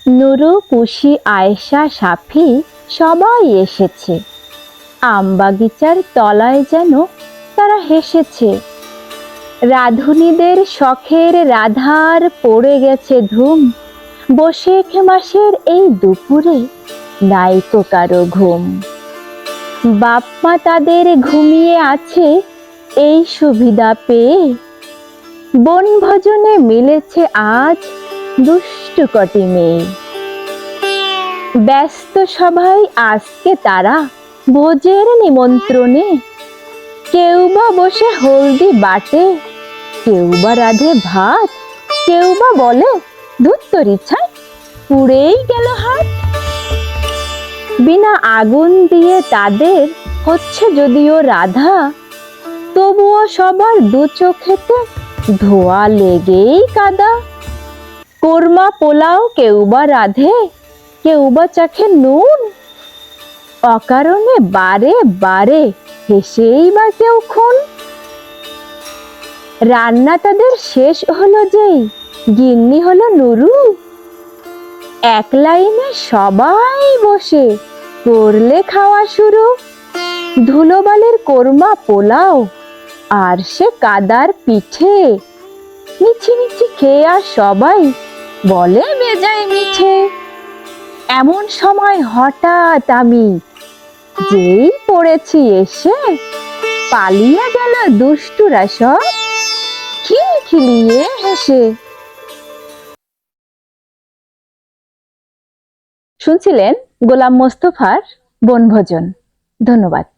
নুরু, পুষি, আয়েশা, সাফি সবাই এসেছে। আমবাগিচার তলায় যেন তারা হেসেছে। রাঁধুনিদের শখের রাধার পড়ে গেছে ধুম। বৈশাখ মাসের এই দুপুরে নাইকো কারো ঘুম। বাপ মা তাদের ঘুমিয়ে আছে এই সুবিধা পেয়ে। বনভোজনে মিলেছে আজ দুষ্টু কটি মেয়ে। ব্যস্ত সবাই আজকে তারা ভোজের নিমন্ত্রণে। কেউ বা বসে হলদি বাটে, কেউ বা রাঁধে ভাত, কেউ বা বলে দুধ তোর ইচ্ছায় পুড়েই গেল হাত। বিনা আগুন দিয়ে তাদের হচ্ছে যদিও রাধা, তবুও সবার দু চোখেতে ধোয়া লেগেই কাদা। কোরমা পোলাও কেউ বা রাধে, কেউ বা চাখে নুন। অকারণে বারে বারে হেসেই বা কেউ খুন। রান্না তাদের শেষ হলো যেই গিন্নি হলো নুরু। এক লাইনে সবাই বসে করলে খাওয়া শুরু। ধুলোবালির কোরমা পোলাও আর সে কাদার পিঠে, মিছি মিছি খেয়ে আর সবাই বলে বেজায় মিঠে। এমন সময় হঠাৎ আমি যেই পড়েছি এসে, পালিয়ে গেল দুষ্টুরা সব খিলখিলিয়ে হেসে। শুনছিলেন গোলাম মোস্তফার বনভোজন। ধন্যবাদ।